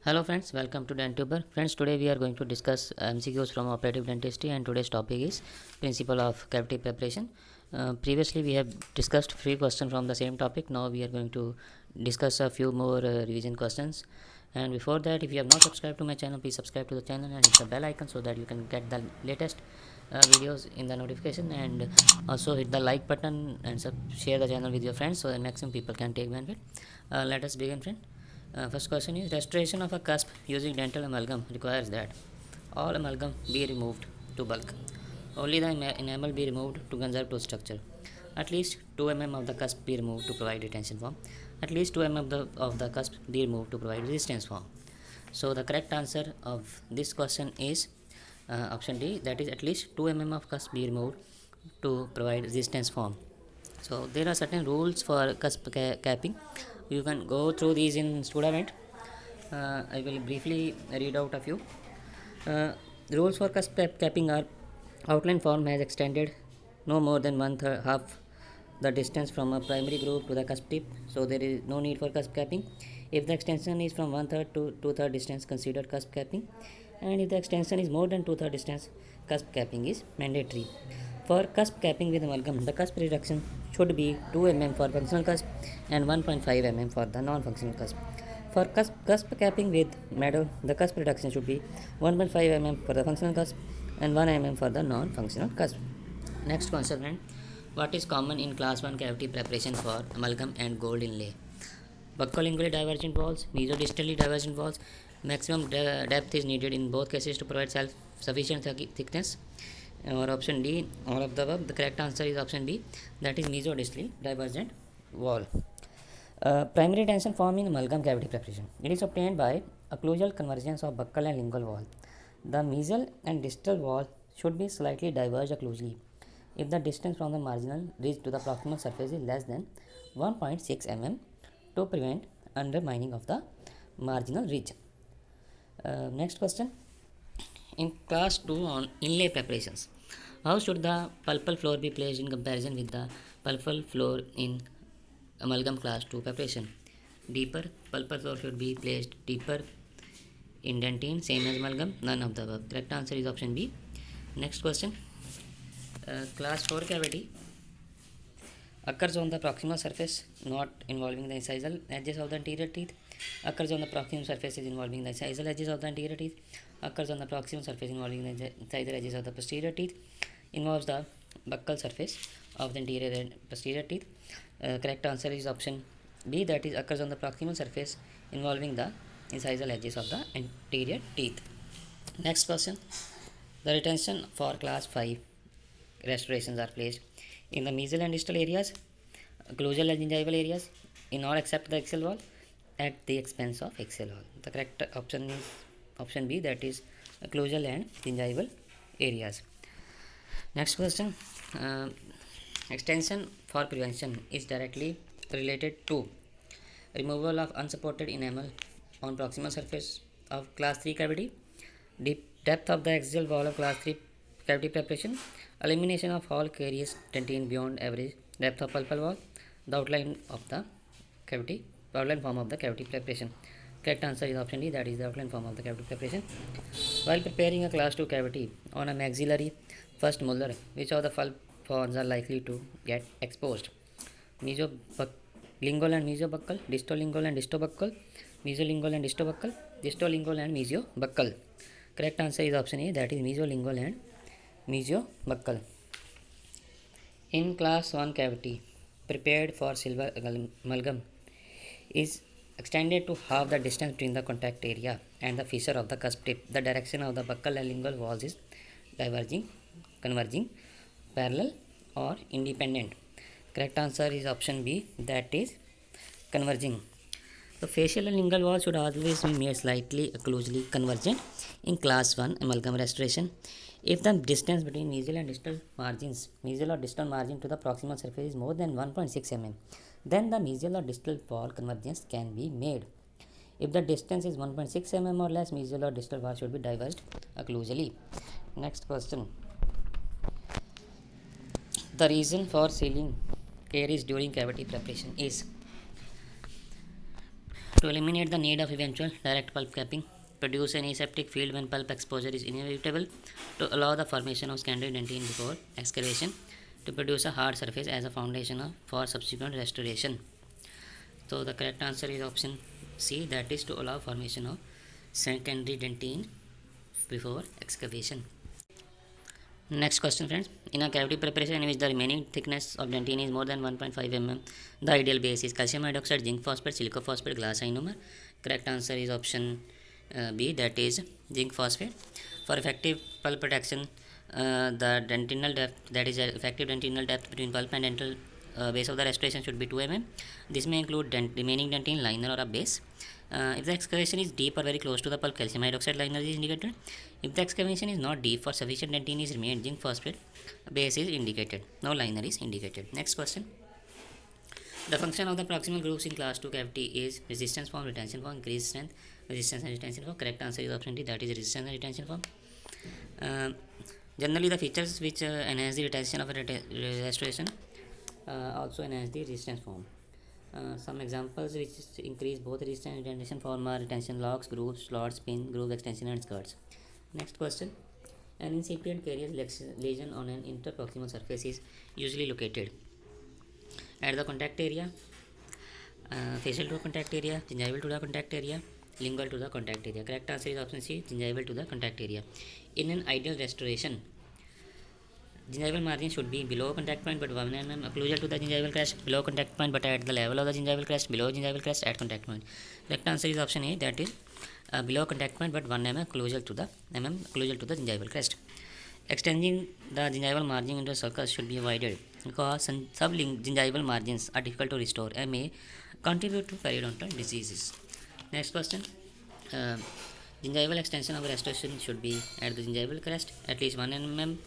Hello friends, welcome to DentTuber. Friends, today we are going to discuss MCQs from operative dentistry, and today's topic is principle of cavity preparation. Previously we have discussed 3 questions from the same topic. Now we are going to discuss a few more revision questions. And before that, if you have not subscribed to my channel, please subscribe to the channel and hit the bell icon so that you can get the latest videos in the notification, and also hit the like button and share the channel with your friends so that maximum people can take benefit. Let us begin, friend. First question is, restoration of a cusp using dental amalgam requires that all amalgam be removed to bulk. Only the enamel be removed to conserve tooth structure. At least 2 mm of the cusp be removed to provide retention form. At least 2 mm of the cusp be removed to provide resistance form. So the correct answer of this question is option D, that is at least 2 mm of cusp be removed to provide resistance form. So there are certain rules for cusp capping. You can go through these in student. I will briefly read out a few. Uh, Rules for cusp capping are: outline form has extended no more than half the distance from a primary groove to the cusp tip, so there is no need for cusp capping. If the extension is from 1/3 to 2/3 distance, considered cusp capping, and if the extension is more than 2/3 distance, cusp capping is mandatory. For cusp capping with amalgam, the cusp reduction should be 2 mm for functional cusp and 1.5 mm for the non-functional cusp. For cusp capping with metal, the cusp reduction should be 1.5 mm for the functional cusp and 1 mm for the non-functional cusp. Next concept: what is common in class 1 cavity preparation for amalgam and gold inlay? Buccal-lingually divergent walls, mesodistally divergent walls. Maximum depth is needed in both cases to provide self-sufficient thickness. Or option D, all of the above. The correct answer is option B, that is mesodistally divergent wall. Primary tension form in amalgam cavity preparation. It is obtained by occlusal convergence of buccal and lingual wall. The mesial and distal wall should be slightly diverged occlusally if the distance from the marginal ridge to the proximal surface is less than 1.6 mm to prevent undermining of the marginal ridge. Next question. In class 2 on inlay preparations, how should the pulpal floor be placed in comparison with the pulpal floor in amalgam class 2 preparation? Deeper. Pulpal floor should be placed deeper in dentine, same as amalgam. None of the above. Correct answer is option B. Next question. Class 4 cavity occurs on the proximal surface not involving the incisal edges of the anterior teeth. Occurs on the proximal surfaces involving the incisal edges of the anterior teeth. Occurs on the proximal surface involving the incisal edges of the posterior teeth. Involves the buccal surface of the anterior and posterior teeth. Correct answer is option B, that is occurs on the proximal surface involving the incisal edges of the anterior teeth. Next question. The retention for class 5 restorations are placed in the mesial and distal areas, occlusal and gingival areas, in all except the axial wall, at the expense of axial wall. The correct option is option B, that is occlusal and gingival areas. Next question. uh, Extension for prevention is directly related to removal of unsupported enamel on proximal surface of class 3 cavity, deep depth of the axial wall of class 3 cavity preparation, elimination of all caries dentine beyond average depth of pulpal wall, the outline of the cavity, outline form of the cavity preparation. Correct answer is option D, that is the outline form of the cavity preparation. While preparing a class 2 cavity on a maxillary first molar, which of the pulp are likely to get exposed? Mesolingual and mesobuccal, distolingual and distobuccal, mesolingual and distobuccal, distolingual and mesobuccal. Correct answer is option A, that is mesolingual and mesobuccal. In class 1 cavity prepared for silver amalgam is extended to half the distance between the contact area and the fissure of the cusp tip. The direction of the buccal and lingual walls is diverging, converging, parallel or independent. Correct answer is option B, that is converging. The facial and lingual wall should always be made slightly occlusally convergent in class 1 amalgam restoration. If the distance between mesial and distal margins, mesial or distal margin to the proximal surface is more than 1.6 mm, then the mesial or distal wall convergence can be made. If the distance is 1.6 mm or less, mesial or distal wall should be diverged occlusally. Next question. The reason for sealing caries during cavity preparation is: To eliminate the need of eventual direct pulp capping, produce an aseptic field when pulp exposure is inevitable, to allow the formation of secondary dentine before excavation, to produce a hard surface as a foundation for subsequent restoration. So the correct answer is option C, that is to allow formation of secondary dentine before excavation. Next question, friends. In a cavity preparation in which the remaining thickness of dentine is more than 1.5 mm, the ideal base is calcium hydroxide, zinc phosphate, silicophosphate, glass ionomer. Correct answer is option B, that is zinc phosphate. For effective pulp protection, the dentinal depth, that is effective dentinal depth between pulp and dental base of the restoration should be 2 mm. This may include remaining dentine liner or a base. If the excavation is deep or very close to the pulp, calcium hydroxide liner is indicated. If the excavation is not deep or sufficient dentine is remained, zinc phosphate base is indicated. No liner is indicated. Next question. The function of the proximal grooves in class 2 cavity is resistance form, retention form, increased strength, resistance and retention form. Correct answer is option D, that is resistance and retention form. Generally, the features which enhance the retention of a restoration also enhance the resistance form. Some examples which increase both resistance and retention form are retention locks, grooves, slots, pin, groove extension and skirts. Next question. An incipient carious lesion on an interproximal surface is usually located at the contact area, facial to the contact area, gingival to the contact area, lingual to the contact area. Correct answer is option C, gingival to the contact area. In an ideal restoration, gingival margin should be below contact point but 1 mm occlusal to the gingival crest, below contact point but at the level of the gingival crest, below gingival crest at contact point. Correct answer is option A, that is below contact point but 1 mm occlusal to the gingival crest. Extending the gingival margin into a circle should be avoided because subgingival margins are difficult to restore and may contribute to periodontal diseases. Next question. Gingival extension of restoration should be at the gingival crest, at least 1 mm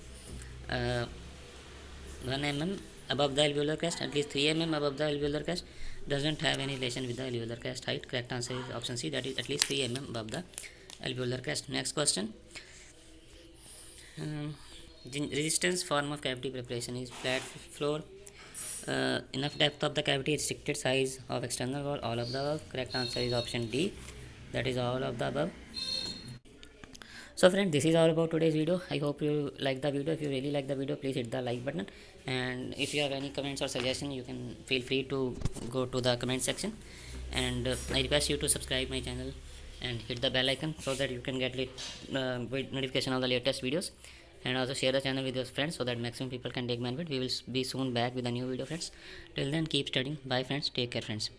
above the alveolar crest, at least 3 mm above the alveolar crest. Doesn't have any relation with the alveolar crest height. Correct answer is option C, that is at least 3 mm above the alveolar crest. Next question. Resistance form of cavity preparation is flat floor, enough depth of the cavity, restricted size of external wall, all of the above. Correct answer is option D, that is all of the above. So friends, this is all about today's video. I hope you like the video. If you really like the video, please hit the like button, and if you have any comments or suggestions, you can feel free to go to the comment section, and I request you to subscribe my channel and hit the bell icon so that you can get notification of the latest videos, and also share the channel with your friends so that maximum people can take benefit. We will be soon back with a new video, friends. Till then, keep studying. Bye friends, take care friends.